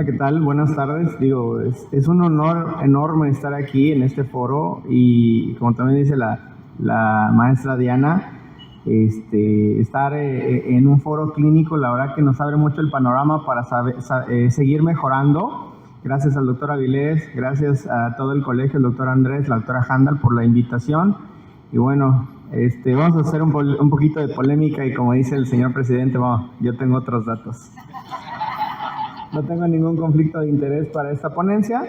Hola, ¿qué tal? Buenas tardes. Es un honor enorme estar aquí en este foro y como también dice la maestra Diana, estar en un foro clínico, la verdad que nos abre mucho el panorama para seguir mejorando. Gracias al doctor Avilés, gracias a todo el colegio, el doctor Andrés, la doctora Handal por la invitación. Y bueno, vamos a hacer un poquito de polémica y como dice el señor presidente, bueno, yo tengo otros datos. No tengo ningún conflicto de interés para esta ponencia.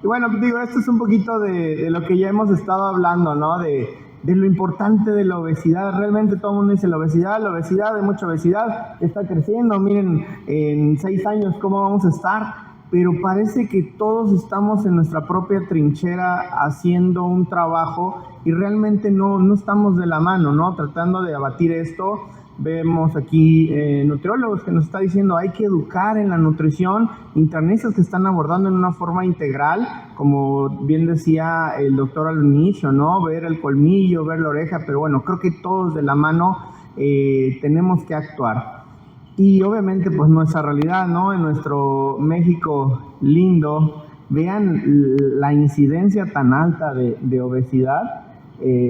Y bueno, esto es un poquito de lo que ya hemos estado hablando, ¿no? De lo importante de la obesidad. Realmente todo el mundo dice la obesidad, hay mucha obesidad, está creciendo, miren, en 6 años cómo vamos a estar. Pero parece que todos estamos en nuestra propia trinchera haciendo un trabajo y realmente no estamos de la mano, ¿no? Tratando de abatir esto. Vemos aquí nutriólogos que nos está diciendo hay que educar en la nutrición, internistas que están abordando en una forma integral, como bien decía el doctor al inicio, ¿no? Ver el colmillo, ver la oreja, pero bueno, creo que todos de la mano tenemos que actuar. Y obviamente pues nuestra realidad, ¿no? En nuestro México lindo, vean la incidencia tan alta de obesidad.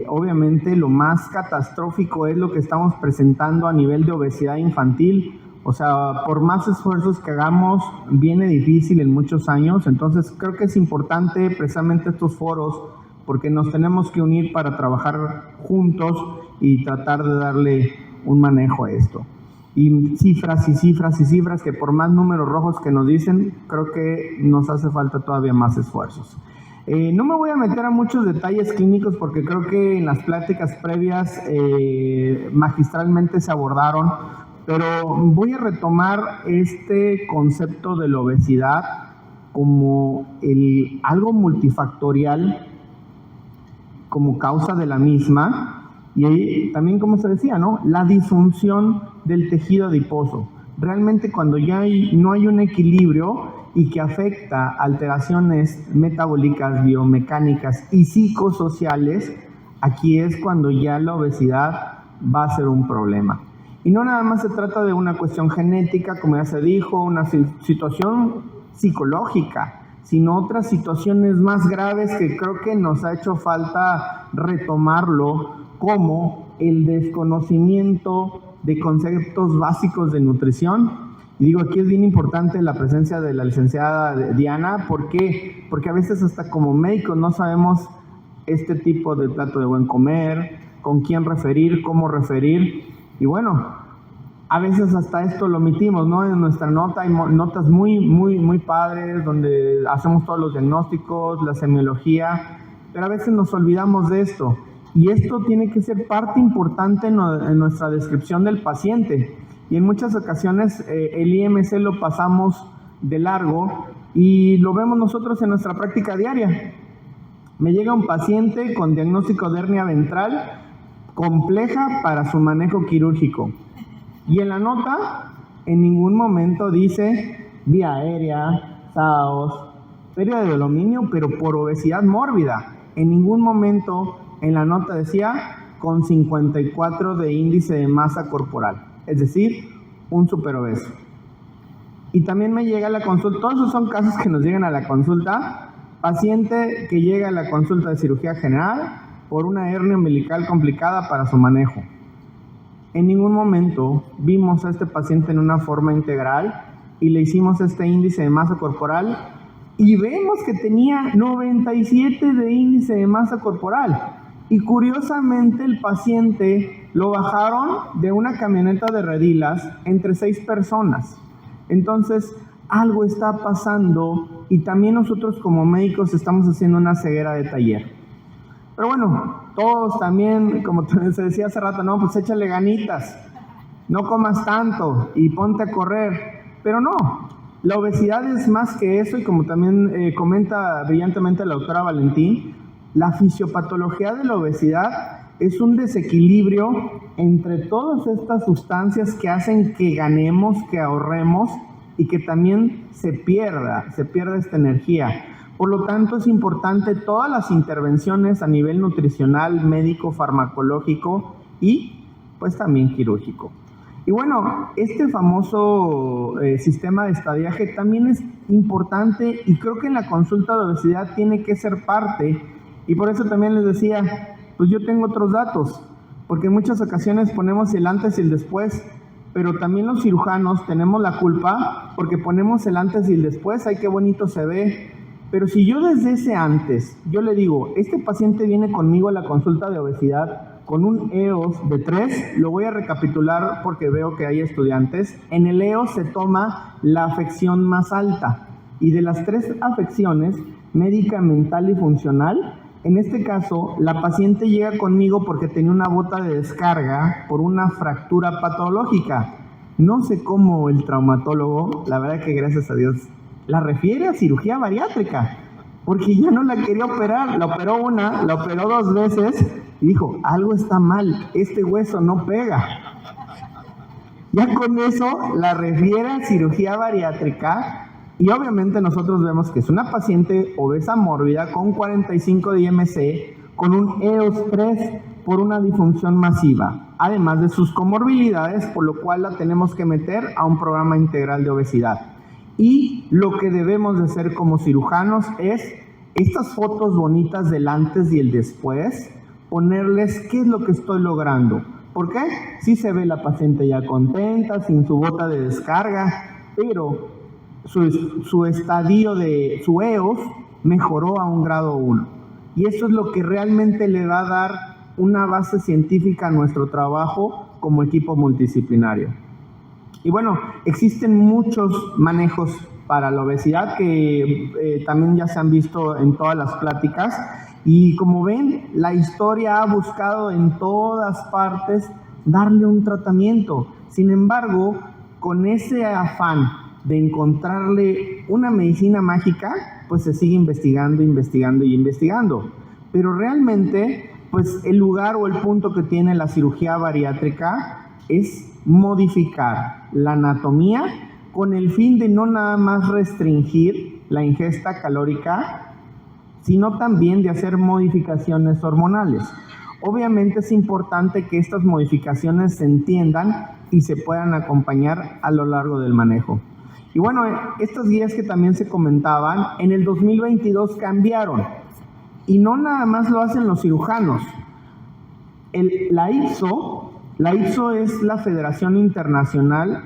Obviamente lo más catastrófico es lo que estamos presentando a nivel de obesidad infantil. O sea, por más esfuerzos que hagamos, viene difícil en muchos años. Entonces creo que es importante precisamente estos foros porque nos tenemos que unir para trabajar juntos y tratar de darle un manejo a esto. Y cifras y cifras y cifras que por más números rojos que nos dicen, creo que nos hace falta todavía más esfuerzos. No me voy a meter a muchos detalles clínicos porque creo que en las pláticas previas magistralmente se abordaron, pero voy a retomar este concepto de la obesidad como algo multifactorial como causa de la misma y ahí, también como se decía, ¿no? La disfunción del tejido adiposo. Realmente cuando ya no hay un equilibrio y que afecta alteraciones metabólicas, biomecánicas y psicosociales, aquí es cuando ya la obesidad va a ser un problema. Y no nada más se trata de una cuestión genética, como ya se dijo, una situación psicológica, sino otras situaciones más graves que creo que nos ha hecho falta retomarlo, como el desconocimiento de conceptos básicos de nutrición. Y digo, aquí es bien importante la presencia de la licenciada Diana. ¿Por qué? Porque a veces hasta como médicos no sabemos este tipo de plato de buen comer, con quién referir, cómo referir. Y bueno, a veces hasta esto lo omitimos, ¿no? En nuestra nota hay notas muy padres donde hacemos todos los diagnósticos, la semiología, pero a veces nos olvidamos de esto. Y esto tiene que ser parte importante en nuestra descripción del paciente. Y en muchas ocasiones el IMC lo pasamos de largo y lo vemos nosotros en nuestra práctica diaria. Me llega un paciente con diagnóstico de hernia ventral compleja para su manejo quirúrgico. Y en la nota en ningún momento dice vía aérea, SAOS, pérdida de aluminio, pero por obesidad mórbida. En ningún momento en la nota decía con 54 de índice de masa corporal, es decir, un superobeso. Y también me llega a la consulta, todos esos son casos que nos llegan a la consulta, paciente que llega a la consulta de cirugía general por una hernia umbilical complicada para su manejo. En ningún momento vimos a este paciente en una forma integral y le hicimos este índice de masa corporal y vemos que tenía 97 de índice de masa corporal. Y curiosamente el paciente lo bajaron de una camioneta de redilas entre 6 personas. Entonces algo está pasando y también nosotros como médicos estamos haciendo una ceguera de taller. Pero bueno, todos también, como se decía hace rato, no, pues échale ganitas, no comas tanto y ponte a correr. Pero no, la obesidad es más que eso y como también comenta brillantemente la doctora Valentín, la fisiopatología de la obesidad es un desequilibrio entre todas estas sustancias que hacen que ganemos, que ahorremos y que también se pierda esta energía. Por lo tanto, es importante todas las intervenciones a nivel nutricional, médico, farmacológico y pues también quirúrgico. Y bueno, este famoso sistema de estadiaje también es importante y creo que en la consulta de obesidad tiene que ser parte. Y por eso también les decía, pues yo tengo otros datos, porque en muchas ocasiones ponemos el antes y el después, pero también los cirujanos tenemos la culpa porque ponemos el antes y el después, ay qué bonito se ve. Pero si yo desde ese antes, yo le digo, este paciente viene conmigo a la consulta de obesidad con un EOS de 3, lo voy a recapitular porque veo que hay estudiantes. En el EOS se toma la afección más alta y de las 3 afecciones, médica, mental y funcional, en este caso la paciente llega conmigo porque tenía una bota de descarga por una fractura patológica. No sé cómo el traumatólogo, la verdad que gracias a Dios, la refiere a cirugía bariátrica, porque ya no la quería operar, la operó una, la operó 2 veces y dijo, algo está mal, este hueso no pega. Ya con eso la refiere a cirugía bariátrica y obviamente nosotros vemos que es una paciente obesa mórbida con 45 de IMC, con un EOS 3 por una disfunción masiva, además de sus comorbilidades, por lo cual la tenemos que meter a un programa integral de obesidad. Y lo que debemos de hacer como cirujanos es estas fotos bonitas del antes y el después, ponerles qué es lo que estoy logrando. ¿Por qué? Sí se ve la paciente ya contenta, sin su bota de descarga, pero su estadio de su EOS mejoró a un grado 1. Y eso es lo que realmente le va a dar una base científica a nuestro trabajo como equipo multidisciplinario. Y bueno, existen muchos manejos para la obesidad que también ya se han visto en todas las pláticas. Y como ven, la historia ha buscado en todas partes darle un tratamiento. Sin embargo, con ese afán de encontrarle una medicina mágica, pues se sigue investigando, investigando y investigando. Pero realmente, pues el lugar o el punto que tiene la cirugía bariátrica es modificar la anatomía con el fin de no nada más restringir la ingesta calórica, sino también de hacer modificaciones hormonales. Obviamente es importante que estas modificaciones se entiendan y se puedan acompañar a lo largo del manejo. Y bueno, estas guías que también se comentaban, en el 2022 cambiaron. Y no nada más lo hacen los cirujanos. La IFSO es la Federación Internacional,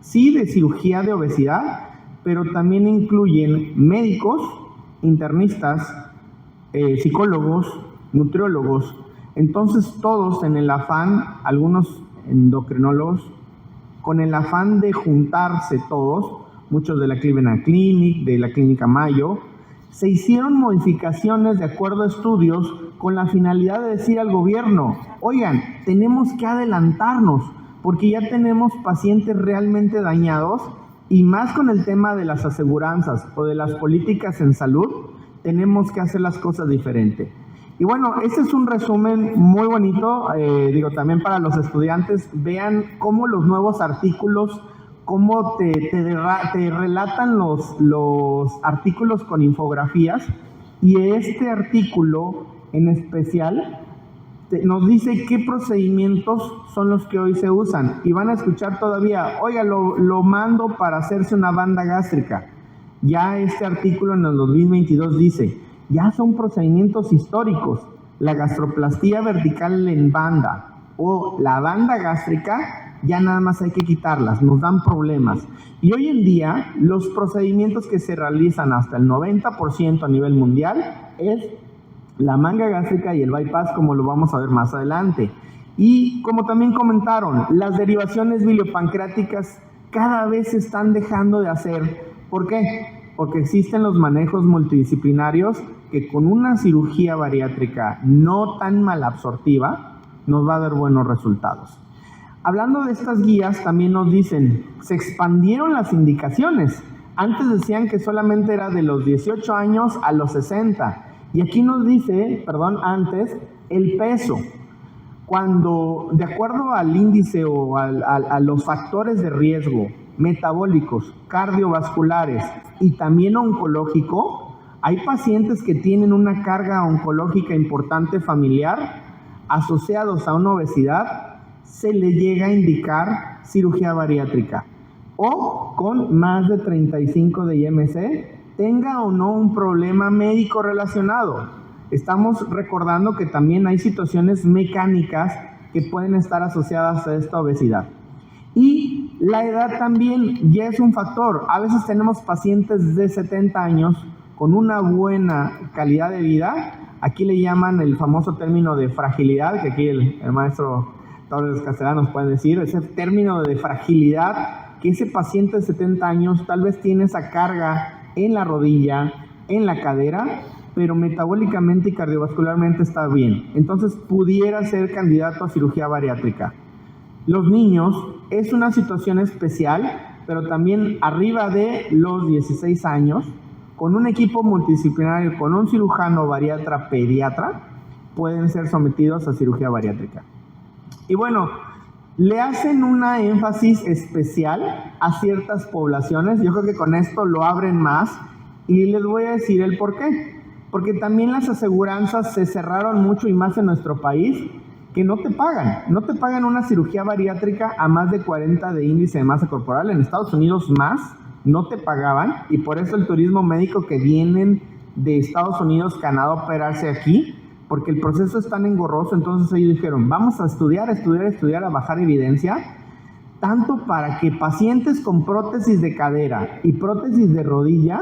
sí, de cirugía de obesidad, pero también incluyen médicos, internistas, psicólogos, nutriólogos. Entonces todos en el afán, algunos endocrinólogos, con el afán de juntarse todos, muchos de la Cleveland Clinic, de la Clínica Mayo, se hicieron modificaciones de acuerdo a estudios con la finalidad de decir al gobierno, oigan, tenemos que adelantarnos porque ya tenemos pacientes realmente dañados y más con el tema de las aseguranzas o de las políticas en salud, tenemos que hacer las cosas diferente. Y bueno, este es un resumen muy bonito, también para los estudiantes, vean cómo los nuevos artículos, cómo te relatan los artículos con infografías, y este artículo en especial nos dice qué procedimientos son los que hoy se usan. Y van a escuchar todavía, oiga, lo mando para hacerse una banda gástrica. Ya este artículo en el 2022 dice, ya son procedimientos históricos. La gastroplastía vertical en banda o la banda gástrica, ya nada más hay que quitarlas, nos dan problemas. Y hoy en día, los procedimientos que se realizan hasta el 90% a nivel mundial es la manga gástrica y el bypass, como lo vamos a ver más adelante. Y como también comentaron, las derivaciones biliopancreáticas cada vez se están dejando de hacer. ¿Por qué? Porque existen los manejos multidisciplinarios que con una cirugía bariátrica no tan malabsortiva nos va a dar buenos resultados. Hablando de estas guías, también nos dicen, se expandieron las indicaciones. Antes decían que solamente era de los 18 años a los 60. Y aquí nos dice, antes, el peso. Cuando, de acuerdo al índice o a los factores de riesgo metabólicos, cardiovasculares y también oncológico, hay pacientes que tienen una carga oncológica importante familiar asociados a una obesidad. se le llega a indicar cirugía bariátrica. O con más de 35 de IMC, tenga o no un problema médico relacionado. Estamos recordando que también hay situaciones mecánicas que pueden estar asociadas a esta obesidad. Y la edad también ya es un factor. A veces tenemos pacientes de 70 años con una buena calidad de vida. Aquí le llaman el famoso término de fragilidad, que aquí el maestro Torres Castellano nos puede decir, ese término de fragilidad, que ese paciente de 70 años tal vez tiene esa carga en la rodilla, en la cadera, pero metabólicamente y cardiovascularmente está bien. Entonces pudiera ser candidato a cirugía bariátrica. Los niños es una situación especial, pero también arriba de los 16 años, con un equipo multidisciplinario, con un cirujano bariatra pediatra, pueden ser sometidos a cirugía bariátrica. Y bueno, le hacen una énfasis especial a ciertas poblaciones. Yo creo que con esto lo abren más y les voy a decir el por qué. Porque también las aseguranzas se cerraron mucho y más en nuestro país, que no te pagan una cirugía bariátrica a más de 40 de índice de masa corporal. En Estados Unidos más no te pagaban, y por eso el turismo médico que vienen de Estados Unidos, Canadá, a operarse aquí, porque el proceso es tan engorroso. Entonces ellos dijeron, vamos a estudiar, a bajar evidencia, tanto para que pacientes con prótesis de cadera y prótesis de rodilla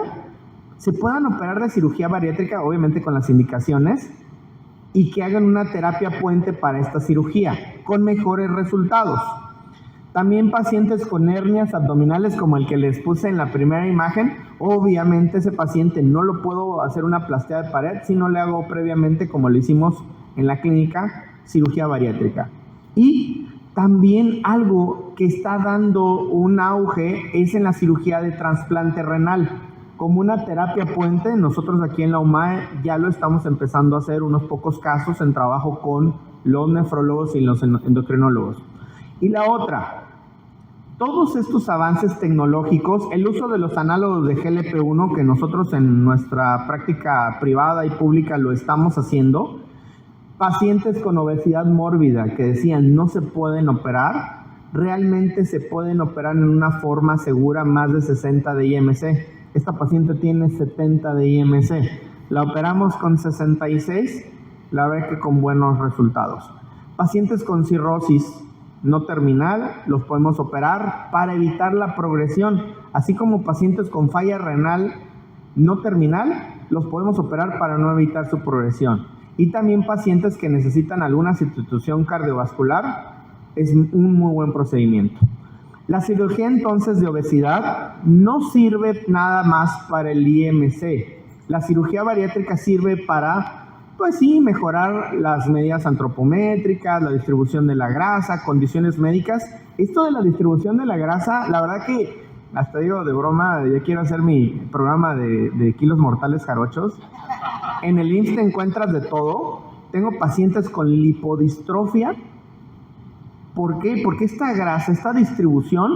se puedan operar de cirugía bariátrica, obviamente con las indicaciones, y que hagan una terapia puente para esta cirugía, con mejores resultados. También pacientes con hernias abdominales, como el que les puse en la primera imagen, obviamente ese paciente no lo puedo hacer una plástica de pared si no le hago previamente, como lo hicimos en la clínica, cirugía bariátrica. Y también algo que está dando un auge es en la cirugía de trasplante renal. Como una terapia puente, nosotros aquí en la UMAE ya lo estamos empezando a hacer, unos pocos casos en trabajo con los nefrólogos y los endocrinólogos. Y la otra, todos estos avances tecnológicos, el uso de los análogos de GLP-1, que nosotros en nuestra práctica privada y pública lo estamos haciendo, pacientes con obesidad mórbida que decían no se pueden operar, realmente se pueden operar en una forma segura más de 60 de IMC. Esta paciente tiene 70 de IMC. La operamos con 66, la verdad que con buenos resultados. Pacientes con cirrosis no terminal, los podemos operar para evitar la progresión, así como pacientes con falla renal no terminal, los podemos operar para no evitar su progresión. Y también pacientes que necesitan alguna sustitución cardiovascular, es un muy buen procedimiento. La cirugía entonces de obesidad no sirve nada más para el IMC. La cirugía bariátrica sirve para, pues sí, mejorar las medidas antropométricas, la distribución de la grasa, condiciones médicas. Esto de la distribución de la grasa, la verdad que, hasta digo de broma, ya quiero hacer mi programa de kilos mortales jarochos. En el IMSS te encuentras de todo. Tengo pacientes con lipodistrofia. ¿Por qué? Porque esta grasa, esta distribución,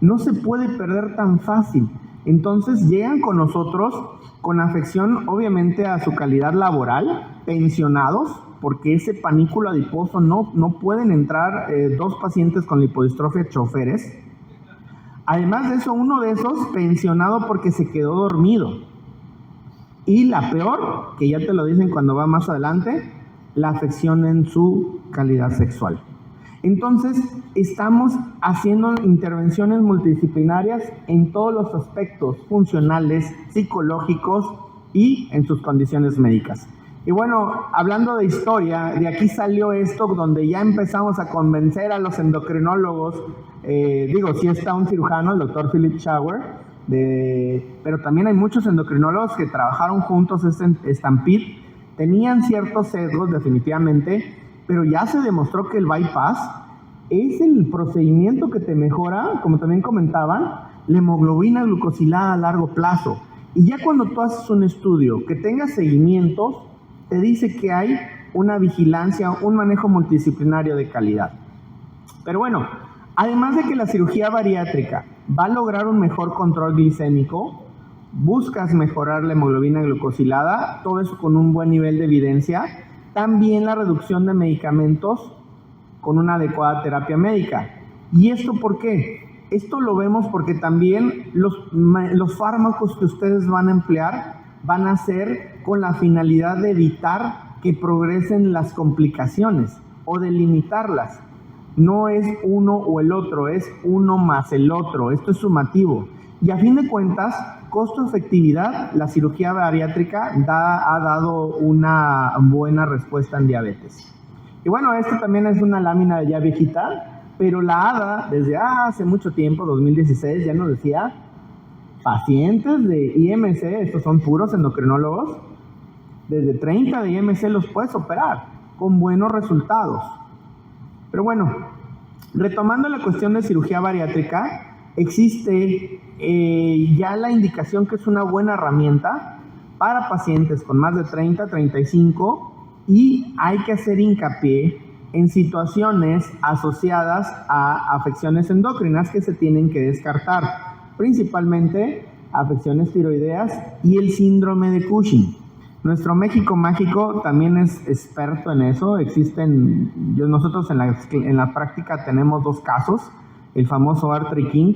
no se puede perder tan fácil. Entonces llegan con nosotros con afección obviamente a su calidad laboral, pensionados, porque ese panículo adiposo no pueden entrar dos pacientes con lipodistrofia choferes. Además de eso, uno de esos pensionado porque se quedó dormido. Y la peor, que ya te lo dicen cuando va más adelante, la afección en su calidad sexual. Entonces, estamos haciendo intervenciones multidisciplinarias en todos los aspectos funcionales, psicológicos y en sus condiciones médicas. Y bueno, hablando de historia, de aquí salió esto donde ya empezamos a convencer a los endocrinólogos, sí está un cirujano, el doctor Philip Schauer, pero también hay muchos endocrinólogos que trabajaron juntos en Stampede, tenían ciertos sesgos definitivamente, pero ya se demostró que el bypass es el procedimiento que te mejora, como también comentaban, la hemoglobina glucosilada a largo plazo. Y ya cuando tú haces un estudio que tenga seguimientos, te dice que hay una vigilancia, un manejo multidisciplinario de calidad. Pero bueno, además de que la cirugía bariátrica va a lograr un mejor control glicémico, buscas mejorar la hemoglobina glucosilada, todo eso con un buen nivel de evidencia. También la reducción de medicamentos con una adecuada terapia médica. ¿Y esto por qué? Esto lo vemos porque también los fármacos que ustedes van a emplear van a ser con la finalidad de evitar que progresen las complicaciones o de limitarlas. No es uno o el otro, es uno más el otro. Esto es sumativo. Y a fin de cuentas, costo-efectividad, la cirugía bariátrica ha dado una buena respuesta en diabetes. Y bueno, esto también es una lámina ya viejita, pero la ADA, desde hace mucho tiempo, 2016, ya nos decía, pacientes de IMC, estos son puros endocrinólogos, desde 30 de IMC los puedes operar con buenos resultados. Pero bueno, retomando la cuestión de cirugía bariátrica, existe ya la indicación que es una buena herramienta para pacientes con más de 30, 35, y hay que hacer hincapié en situaciones asociadas a afecciones endocrinas que se tienen que descartar, principalmente afecciones tiroideas y el síndrome de Cushing. Nuestro México Mágico también es experto en eso. Nosotros en la práctica tenemos 2 casos, el famoso Arthur King.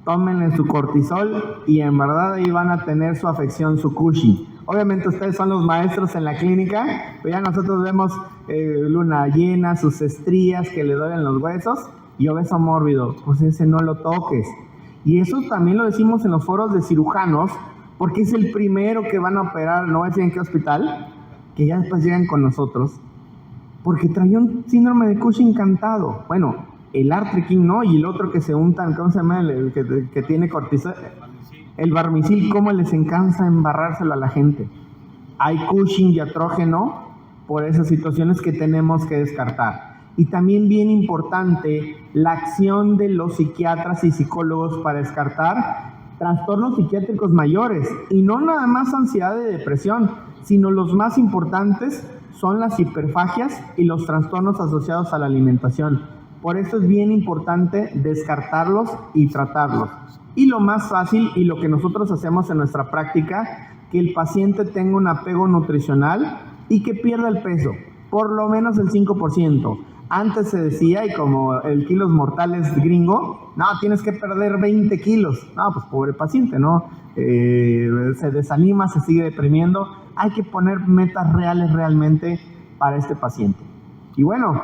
Tómenle su cortisol y en verdad ahí van a tener su afección, su Cushing. Obviamente ustedes son los maestros en la clínica, pero ya nosotros vemos luna llena, sus estrías que le duelen los huesos y obeso mórbido. Pues ese no lo toques. Y eso también lo decimos en los foros de cirujanos, porque es el primero que van a operar, no voy a decir en qué hospital, que ya después llegan con nosotros, porque traía un síndrome de Cushing cantado. Bueno, el Arthur King no, y el otro que se untan, ¿cómo se llama? El que tiene cortisol, el Barmicil, ¿cómo les encanta embarrárselo a la gente? Hay Cushing diatrógeno por esas situaciones que tenemos que descartar. Y también bien importante, la acción de los psiquiatras y psicólogos para descartar trastornos psiquiátricos mayores, y no nada más ansiedad y depresión, sino los más importantes son las hiperfagias y los trastornos asociados a la alimentación. Por eso es bien importante descartarlos y tratarlos. Y lo más fácil, y lo que nosotros hacemos en nuestra práctica, que el paciente tenga un apego nutricional y que pierda el peso, por lo menos el 5%. Antes se decía, y como el kilos mortales gringo, no, tienes que perder 20 kilos. No, pues pobre paciente, ¿no? Se desanima, se sigue deprimiendo. Hay que poner metas reales realmente para este paciente. Y bueno,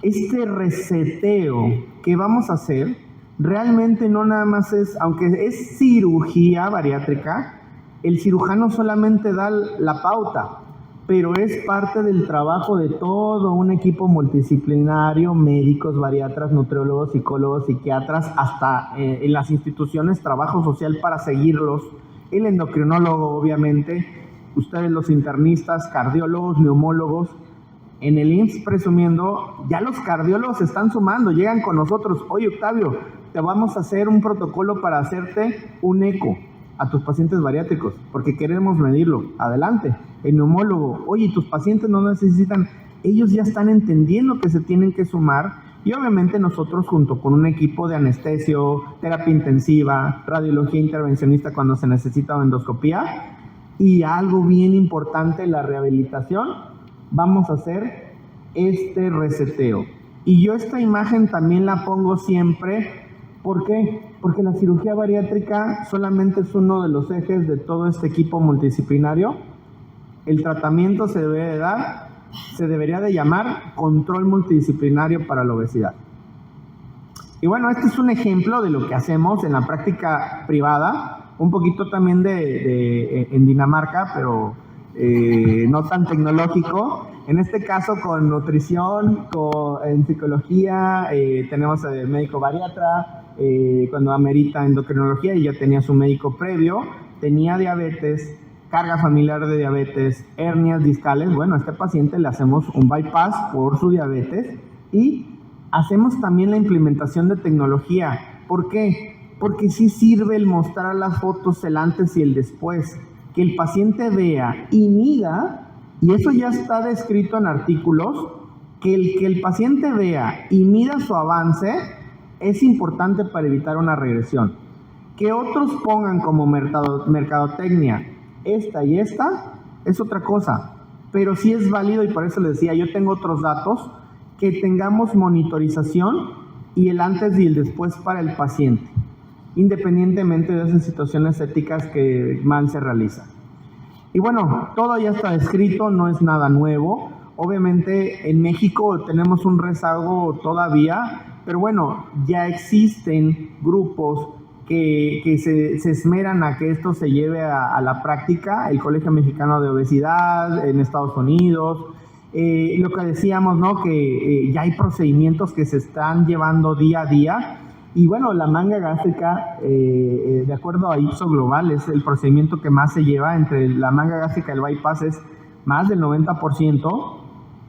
este reseteo que vamos a hacer, realmente no nada más es, aunque es cirugía bariátrica, el cirujano solamente da la pauta, pero es parte del trabajo de todo un equipo multidisciplinario, médicos, bariatras, nutriólogos, psicólogos, psiquiatras, hasta en las instituciones trabajo social para seguirlos, el endocrinólogo obviamente, ustedes los internistas, cardiólogos, neumólogos. En el IMSS, presumiendo, ya los cardiólogos se están sumando, llegan con nosotros. Oye, Octavio, te vamos a hacer un protocolo para hacerte un eco a tus pacientes bariátricos, porque queremos medirlo. Adelante. El neumólogo, oye, tus pacientes no necesitan, ellos ya están entendiendo que se tienen que sumar, y obviamente nosotros junto con un equipo de anestesio, terapia intensiva, radiología intervencionista cuando se necesita o endoscopía, y algo bien importante, la rehabilitación, vamos a hacer este reseteo. Y yo esta imagen también la pongo siempre. ¿Por qué? Porque la cirugía bariátrica solamente es uno de los ejes de todo este equipo multidisciplinario. El tratamiento se debería de llamar control multidisciplinario para la obesidad. Y bueno, este es un ejemplo de lo que hacemos en la práctica privada, un poquito también en Dinamarca, pero no tan tecnológico. En este caso con nutrición, en psicología, tenemos médico bariatra, cuando amerita endocrinología, y ya tenía su médico previo, tenía diabetes, carga familiar de diabetes, hernias discales. Bueno, a este paciente le hacemos un bypass por su diabetes y hacemos también la implementación de tecnología. ¿Por qué? Porque sí sirve el mostrar las fotos, el antes y el después, que el paciente vea y mida, y eso ya está descrito en artículos, que el paciente vea y mida su avance es importante para evitar una regresión. Que otros pongan como mercadotecnia esta y esta es otra cosa, pero sí es válido, y por eso les decía, yo tengo otros datos que tengamos monitorización y el antes y el después para el paciente, independientemente de esas situaciones éticas que mal se realizan. Y bueno, todo ya está descrito, no es nada nuevo. Obviamente en México tenemos un rezago todavía, pero bueno, ya existen grupos que se esmeran a que esto se lleve a la práctica. El Colegio Mexicano de Obesidad en Estados Unidos, lo que decíamos, ¿no? Que ya hay procedimientos que se están llevando día a día. Y bueno, la manga gástrica, de acuerdo a Ipsos Global, es el procedimiento que más se lleva. Entre la manga gástrica y el bypass es más del 90%.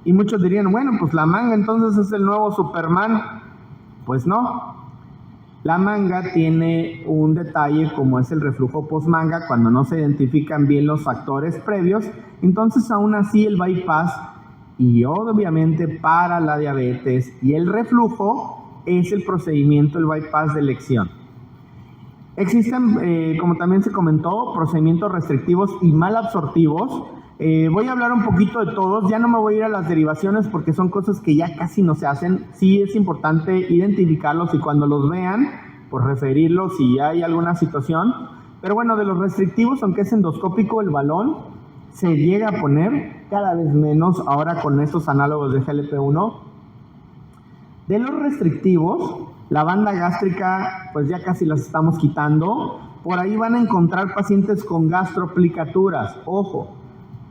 Y muchos dirían, bueno, pues la manga entonces es el nuevo Superman. Pues no. La manga tiene un detalle como es el reflujo postmanga, cuando no se identifican bien los factores previos. Entonces, aún así, el bypass y obviamente para la diabetes y el reflujo es el procedimiento, el bypass de elección. Existen, como también se comentó, procedimientos restrictivos y mal absortivos. Voy a hablar un poquito de todos, ya no me voy a ir a las derivaciones porque son cosas que ya casi no se hacen. Sí es importante identificarlos y cuando los vean, pues referirlos si hay alguna situación. Pero bueno, de los restrictivos, aunque es endoscópico, el balón se llega a poner cada vez menos ahora con estos análogos de GLP-1. De los restrictivos, la banda gástrica, pues ya casi las estamos quitando. Por ahí van a encontrar pacientes con gastroplicaturas. Ojo,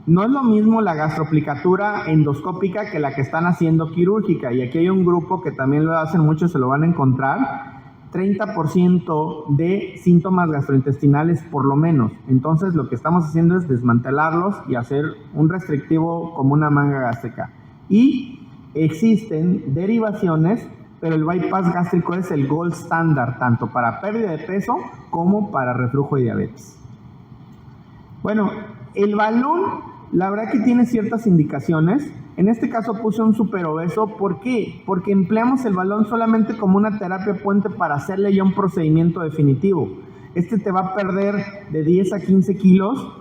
no es lo mismo la gastroplicatura endoscópica que la que están haciendo quirúrgica. Y aquí hay un grupo que también lo hacen mucho, se lo van a encontrar. 30% de síntomas gastrointestinales por lo menos. Entonces lo que estamos haciendo es desmantelarlos y hacer un restrictivo como una manga gástrica. Y existen derivaciones, pero el bypass gástrico es el gold standard, tanto para pérdida de peso como para reflujo y diabetes. Bueno, el balón, la verdad que tiene ciertas indicaciones. En este caso puse un superobeso. ¿Por qué? Porque empleamos el balón solamente como una terapia puente para hacerle ya un procedimiento definitivo. Este te va a perder de 10 a 15 kilos.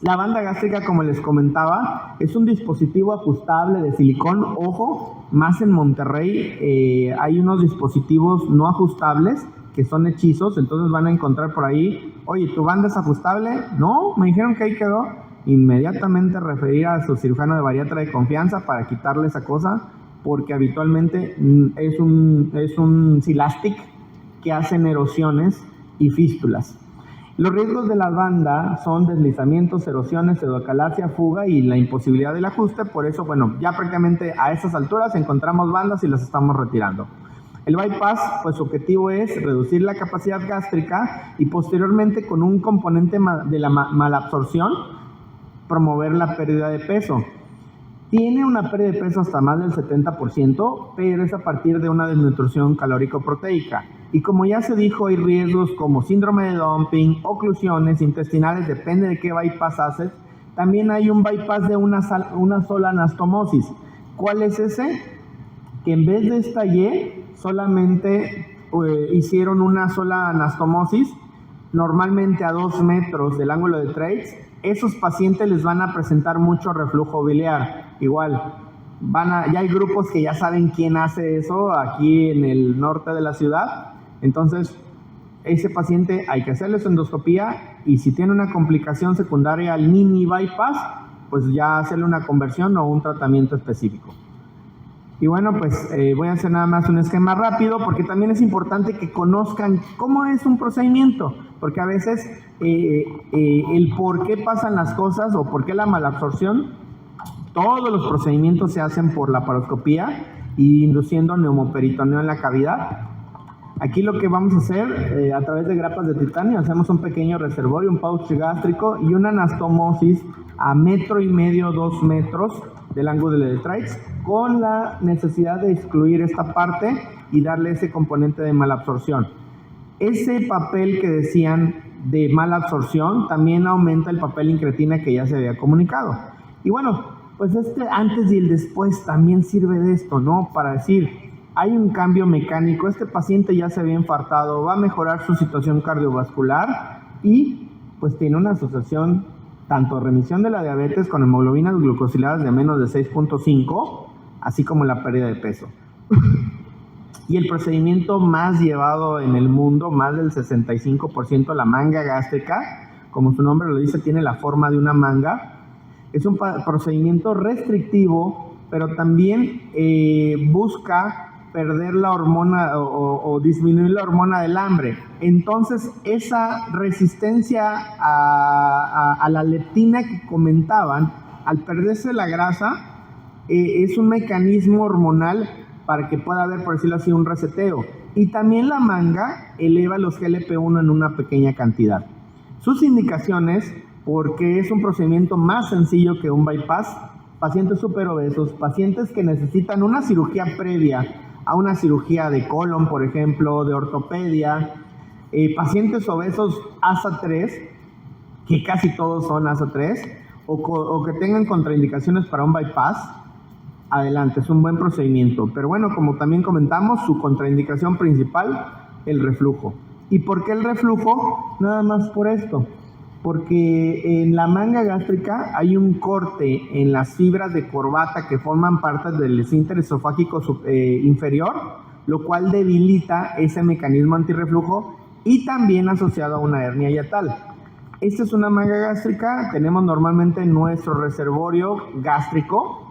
La banda gástrica, como les comentaba, es un dispositivo ajustable de silicón. Ojo, más en Monterrey hay unos dispositivos no ajustables que son hechizos, entonces van a encontrar por ahí, oye, ¿tu banda es ajustable? No, me dijeron que ahí quedó. Inmediatamente referir a su cirujano de bariatra de confianza para quitarle esa cosa, porque habitualmente es un silastic que hacen erosiones y fístulas. Los riesgos de la banda son deslizamientos, erosiones, pseudocalacia, fuga y la imposibilidad del ajuste. Por eso, bueno, ya prácticamente a esas alturas encontramos bandas y las estamos retirando. El bypass, pues su objetivo es reducir la capacidad gástrica y posteriormente con un componente de la malabsorción, promover la pérdida de peso. Tiene una pérdida de peso hasta más del 70%, pero es a partir de una desnutrición calórico-proteica. Y como ya se dijo, hay riesgos como síndrome de dumping, oclusiones intestinales, depende de qué bypass haces. También hay un bypass de una sola anastomosis. ¿Cuál es ese? Que en vez de esta Y, solamente hicieron una sola anastomosis, normalmente a 2 metros del ángulo de Treitz. Esos pacientes les van a presentar mucho reflujo biliar. Igual, ya hay grupos que ya saben quién hace eso aquí en el norte de la ciudad. Entonces, ese paciente hay que hacerle su endoscopía y si tiene una complicación secundaria al mini bypass, pues ya hacerle una conversión o un tratamiento específico. Y bueno, pues voy a hacer nada más un esquema rápido porque también es importante que conozcan cómo es un procedimiento, porque a veces el por qué pasan las cosas o por qué la malabsorción, todos los procedimientos se hacen por laparoscopía y induciendo neumoperitoneo en la cavidad. Aquí lo que vamos a hacer, a través de grapas de titanio, hacemos un pequeño reservorio, un pouch gástrico y una anastomosis a 1,5 metros, 2 metros del ángulo de Treitz, con la necesidad de excluir esta parte y darle ese componente de malabsorción. Ese papel que decían de malabsorción también aumenta el papel incretina que ya se había comunicado. Y bueno, pues antes y el después también sirve de esto, ¿no? Para decir, hay un cambio mecánico, este paciente ya se había infartado, va a mejorar su situación cardiovascular y pues tiene una asociación tanto remisión de la diabetes con hemoglobinas glucosiladas de menos de 6.5, así como la pérdida de peso. Y el procedimiento más llevado en el mundo, más del 65%, la manga gástrica, como su nombre lo dice, tiene la forma de una manga. Es un procedimiento restrictivo, pero también busca perder la hormona o disminuir la hormona del hambre. Entonces, esa resistencia a la leptina que comentaban, al perderse la grasa, es un mecanismo hormonal para que pueda haber, por decirlo así, un reseteo. Y también la manga eleva los GLP-1 en una pequeña cantidad. Sus indicaciones, porque es un procedimiento más sencillo que un bypass, pacientes superobesos, pacientes que necesitan una cirugía previa a una cirugía de colon, por ejemplo, de ortopedia, pacientes obesos ASA 3, que casi todos son ASA 3, o que tengan contraindicaciones para un bypass. Adelante, es un buen procedimiento. Pero bueno, como también comentamos, su contraindicación principal, el reflujo. ¿Y por qué el reflujo? Nada más por esto. Porque en la manga gástrica hay un corte en las fibras de corbata que forman parte del esfínter esofágico inferior, lo cual debilita ese mecanismo antirreflujo y también asociado a una hernia hiatal. Esta es una manga gástrica, tenemos normalmente nuestro reservorio gástrico.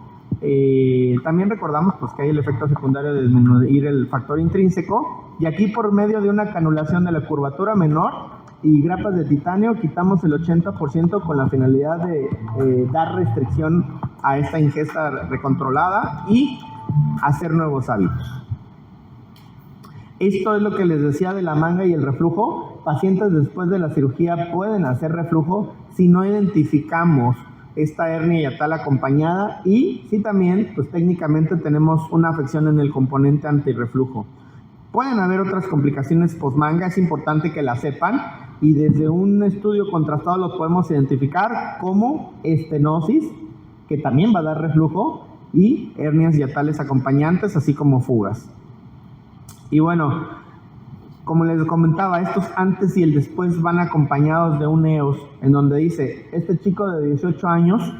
También recordamos pues, que hay el efecto secundario de disminuir el factor intrínseco, y aquí por medio de una canulación de la curvatura menor y grapas de titanio quitamos el 80% con la finalidad de dar restricción a esta ingesta recontrolada y hacer nuevos hábitos. Esto es lo que les decía de la manga y el reflujo. Pacientes después de la cirugía pueden hacer reflujo si no identificamos esta hernia hiatal acompañada, y si también, pues técnicamente tenemos una afección en el componente antirreflujo. Pueden haber otras complicaciones postmanga, es importante que las sepan, y desde un estudio contrastado lo podemos identificar como estenosis, que también va a dar reflujo, y hernias hiatales acompañantes, así como fugas. Y bueno, como les comentaba, estos antes y el después van acompañados de un EOS, en donde dice, este chico de 18 años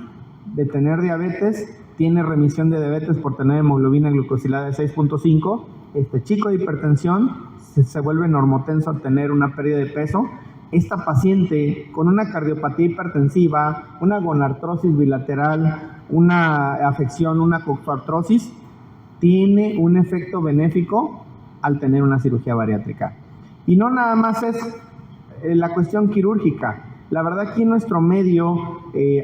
de tener diabetes, tiene remisión de diabetes por tener hemoglobina glucosilada de 6.5, este chico de hipertensión se vuelve normotenso al tener una pérdida de peso, esta paciente con una cardiopatía hipertensiva, una gonartrosis bilateral, una afección, una coxoartrosis, tiene un efecto benéfico al tener una cirugía bariátrica. Y no nada más es la cuestión quirúrgica. La verdad, aquí en nuestro medio,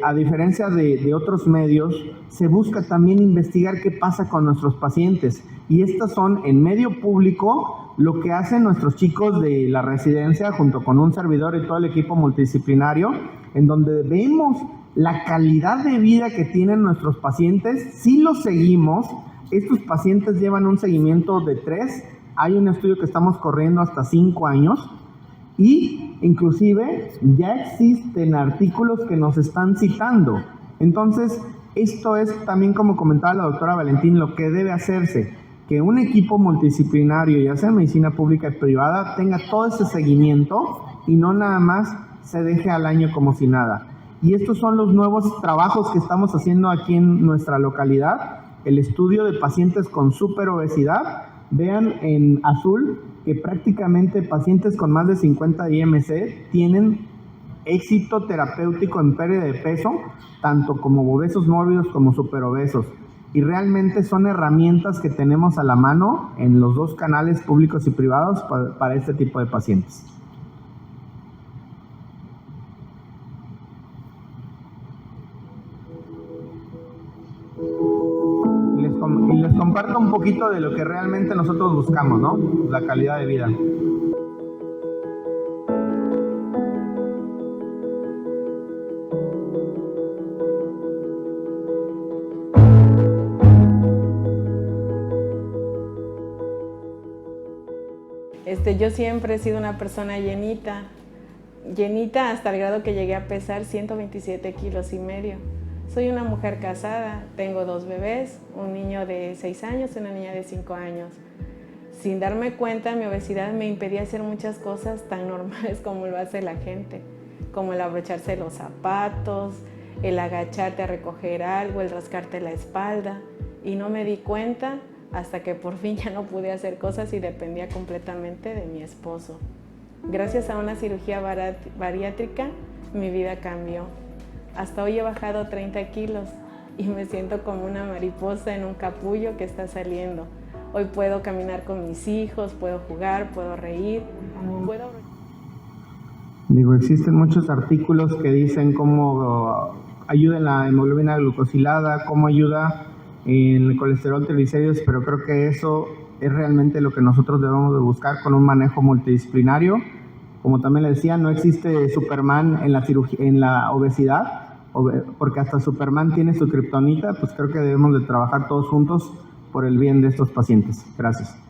a diferencia de otros medios, se busca también investigar qué pasa con nuestros pacientes. Y estas son, en medio público, lo que hacen nuestros chicos de la residencia, junto con un servidor y todo el equipo multidisciplinario, en donde vemos la calidad de vida que tienen nuestros pacientes. Si los seguimos, estos pacientes llevan un seguimiento de 3, hay un estudio que estamos corriendo hasta 5 años, y inclusive ya existen artículos que nos están citando. Entonces, esto es también, como comentaba la doctora Valentín, lo que debe hacerse, que un equipo multidisciplinario, ya sea en medicina pública y privada, tenga todo ese seguimiento y no nada más se deje al año como si nada. Y estos son los nuevos trabajos que estamos haciendo aquí en nuestra localidad, el estudio de pacientes con superobesidad. Vean en azul que prácticamente pacientes con más de 50 IMC tienen éxito terapéutico en pérdida de peso, tanto como obesos mórbidos como superobesos. Y realmente son herramientas que tenemos a la mano en los dos canales públicos y privados para este tipo de pacientes. Y les comparto un poquito de lo que realmente nosotros buscamos, ¿no? La calidad de vida. Yo siempre he sido una persona llenita hasta el grado que llegué a pesar 127 kilos y medio. Soy una mujer casada, tengo 2 bebés, un niño de 6 años y una niña de 5 años. Sin darme cuenta, mi obesidad me impedía hacer muchas cosas tan normales como lo hace la gente, como el abrocharse los zapatos, el agacharte a recoger algo, el rascarte la espalda. y no me di cuenta hasta que por fin ya no pude hacer cosas y dependía completamente de mi esposo. Gracias a una cirugía bariátrica, mi vida cambió. Hasta hoy he bajado 30 kilos y me siento como una mariposa en un capullo que está saliendo. Hoy puedo caminar con mis hijos, puedo jugar, puedo reír, puedo... Existen muchos artículos que dicen cómo ayuda en la hemoglobina glucosilada, cómo ayuda en el colesterol, triglicéridos, pero creo que eso es realmente lo que nosotros debemos de buscar con un manejo multidisciplinario. Como también le decía, no existe Superman en la en la obesidad, porque hasta Superman tiene su kriptonita, pues creo que debemos de trabajar todos juntos por el bien de estos pacientes. Gracias.